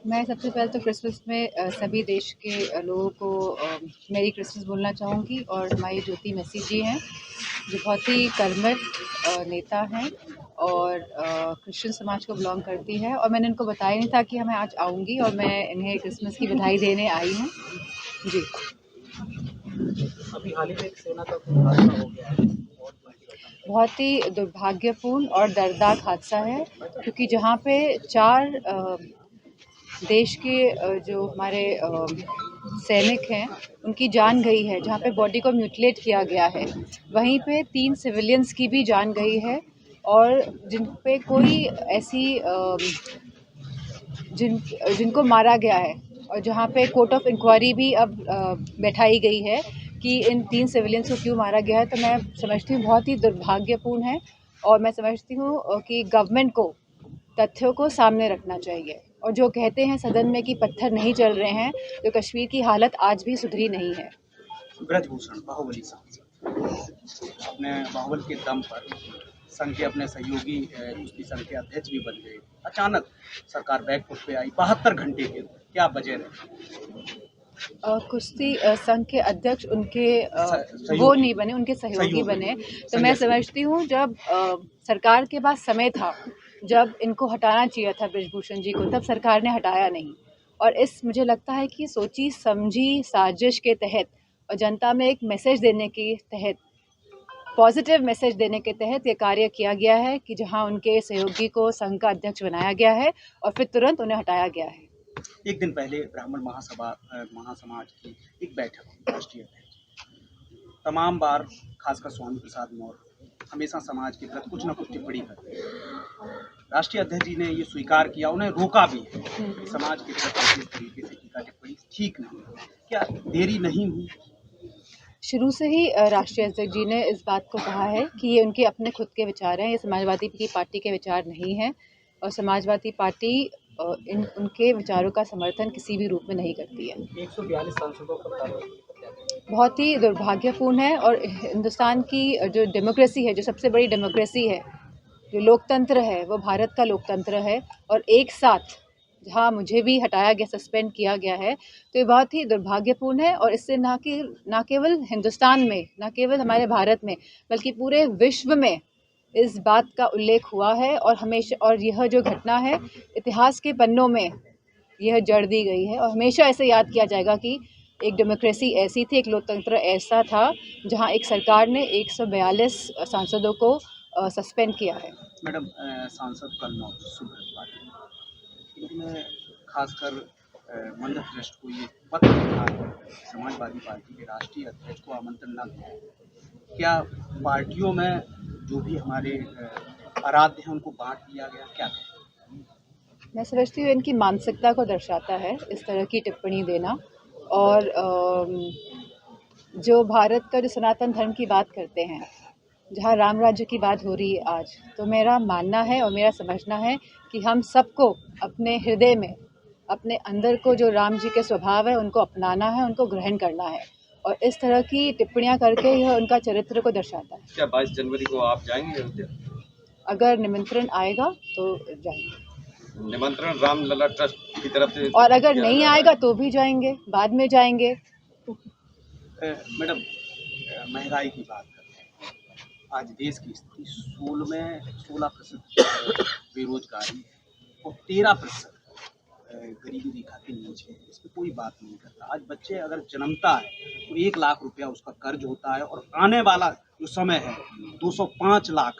मैं सबसे पहले तो क्रिसमस में सभी देश के लोगों को मेरी क्रिसमस बोलना चाहूँगी। और हमारी ज्योति मैसी जी हैं, जो बहुत ही कर्मठ नेता हैं और क्रिश्चियन समाज को बिलोंग करती है। और मैंने इनको बताया नहीं था कि मैं आज आऊँगी, और मैं इन्हें क्रिसमस की बधाई देने आई हूँ जी। अभी हाल ही में एक सेना का हादसा हो गया है, बहुत ही दुर्भाग्यपूर्ण और दर्दनाक हादसा है, क्योंकि जहाँ पे 4 देश के जो हमारे सैनिक हैं उनकी जान गई है, जहाँ पे बॉडी को म्यूटिलेट किया गया है, वहीं पे 3 सिविलियंस की भी जान गई है। और जिन पे कोई ऐसी जिनको मारा गया है, और जहाँ पे कोर्ट ऑफ इंक्वायरी भी अब बैठाई गई है कि इन 3 सिविलियंस को क्यों मारा गया है। तो मैं समझती हूँ बहुत ही दुर्भाग्यपूर्ण है, और मैं समझती हूँ कि गवर्नमेंट को तथ्यों को सामने रखना चाहिए। और जो कहते हैं सदन में कि पत्थर नहीं चल रहे हैं, तो कश्मीर की हालत आज भी सुधरी नहीं है। ब्रजभूषण बाहुबली सांसद अपने बाहुबल के दम पर संघ के अपने सहयोगी कुश्ती संघ के अध्यक्ष भी बन गए। अचानक सरकार बैकफुट पे आई 72 घंटे के अंदर, क्या वजह रही? कुश्ती संघ के अध्यक्ष उनके वो नहीं बने, उनके सहयोगी बने। तो मैं समझती हूँ जब सरकार के पास समय था, जब इनको हटाना चाहिए था ब्रजभूषण जी को, तब सरकार ने हटाया नहीं। और मुझे लगता है कि सोची समझी साजिश के तहत और जनता में एक मैसेज देने के तहत, पॉजिटिव मैसेज देने के तहत ये कार्य किया गया है कि जहां उनके सहयोगी को संघ का अध्यक्ष बनाया गया है और फिर तुरंत उन्हें हटाया गया है। एक दिन पहले ब्राह्मण महासमाज की एक बैठक राष्ट्रीय अध्यक्ष तमाम बार, खासकर स्वामी प्रसाद मौर्य हमेशा समाज के प्रति कुछ न कुछ टिप्पणी करते हैं। राष्ट्रीय अध्यक्ष जी ने ये स्वीकार किया, उन्हें रोका भी है कि समाज के प्रति इस तरीके से टीका टिप्पणी ठीक नहीं। क्या देरी नहीं हुई? शुरू से ही राष्ट्रीय अध्यक्ष जी ने इस बात को कहा है कि ये उनके अपने खुद के विचार हैं, ये समाजवादी की पार्टी के विचार नहीं हैं। और समाजवादी पार्टी उनके विचारों का समर्थन किसी भी रूप में नहीं करती है। 142 सांसदों पर बहुत ही दुर्भाग्यपूर्ण है। और हिंदुस्तान की जो डेमोक्रेसी है, जो सबसे बड़ी डेमोक्रेसी है, जो लोकतंत्र है, वो भारत का लोकतंत्र है। और एक साथ जहाँ मुझे भी हटाया गया, सस्पेंड किया गया है, तो ये बहुत ही दुर्भाग्यपूर्ण है। और इससे ना केवल हिंदुस्तान में, ना केवल हमारे भारत में, बल्कि पूरे विश्व में इस बात का उल्लेख हुआ है। और हमेशा, और यह जो घटना है इतिहास के पन्नों में यह जड़ दी गई है, और हमेशा ऐसे याद किया जाएगा कि एक डेमोक्रेसी ऐसी थी, एक लोकतंत्र ऐसा था, जहां एक सरकार ने 142 सांसदों को सस्पेंड किया है। मैडम, सांसद कन्नौज सुब्रत इन्होंने खासकर मंगल ट्रस्ट को ये पत्र लिखा है, समाजवादी पार्टी के राष्ट्रीय अध्यक्ष को आमंत्रण न दिया। क्या पार्टियों में जो भी हमारे आराध्य हैं उनको बांट दिया गया, क्या? मैं समझती हूँ इनकी मानसिकता को दर्शाता है इस तरह की टिप्पणी देना। और जो भारत का जो सनातन धर्म की बात करते हैं, जहाँ राम राज्य की बात हो रही है आज, तो मेरा मानना है और मेरा समझना है कि हम सबको अपने हृदय में, अपने अंदर को जो राम जी के स्वभाव है उनको अपनाना है, उनको ग्रहण करना है। और इस तरह की टिप्पणियां करके यह उनका चरित्र को दर्शाता है। क्या 22 जनवरी को आप जाएंगे अयोध्या? अगर निमंत्रण आएगा तो जाएंगे। निमंत्रण रामलला ट्रस्ट की तरफ से, और अगर नहीं आएगा तो भी जाएंगे, बाद में जाएंगे। मैडम, महंगाई की बात करते हैं। आज देश की स्थिति 16% बेरोजगारी है और 13% गरीबी रेखा के नीचे है। इस पर कोई बात नहीं करता। आज बच्चे अगर जन्मता है तो 1 लाख रुपया उसका कर्ज होता है, और आने वाला जो समय है 205 लाख।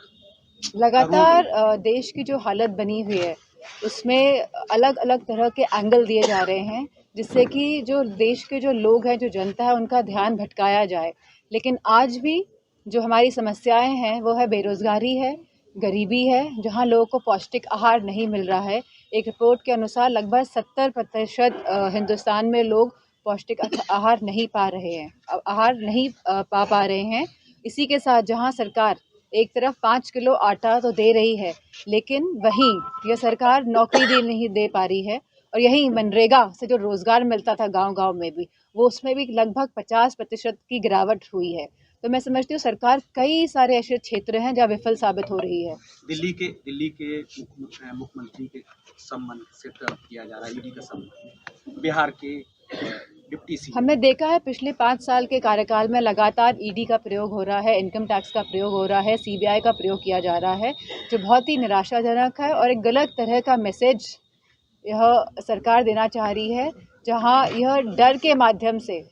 लगातार देश की जो हालत बनी हुई है उसमें अलग अलग तरह के एंगल दिए जा रहे हैं, जिससे कि जो देश के जो लोग हैं, जो जनता है, उनका ध्यान भटकाया जाए। लेकिन आज भी जो हमारी समस्याएं हैं वो है बेरोज़गारी है, गरीबी है, जहां लोगों को पौष्टिक आहार नहीं मिल रहा है। एक रिपोर्ट के अनुसार लगभग 70% हिंदुस्तान में लोग पौष्टिक आहार नहीं पा रहे हैं, पा रहे हैं। इसी के साथ जहां सरकार एक तरफ 5 किलो आटा तो दे रही है, लेकिन वहीं यह सरकार नौकरी नहीं दे पा रही है। और यहीं मनरेगा से जो रोज़गार मिलता था गांव-गांव में भी, वो उसमें भी लगभग 50% की गिरावट हुई है। तो मैं समझती हूँ सरकार कई सारे ऐसे क्षेत्र हैं जहाँ विफल साबित हो रही है। दिल्ली के मुख्यमंत्री के सम्मान से तलब किया जा रहा है ईडी का सम्मान, बिहार के डिप्टी सीएम। हमने देखा है पिछले 5 साल के कार्यकाल में लगातार ईडी का प्रयोग हो रहा है, इनकम टैक्स का प्रयोग हो रहा है, सीबीआई का प्रयोग किया जा रहा है, जो बहुत ही निराशाजनक है और एक गलत तरह का मैसेज यह सरकार देना चाह रही है, जहां यह डर के माध्यम से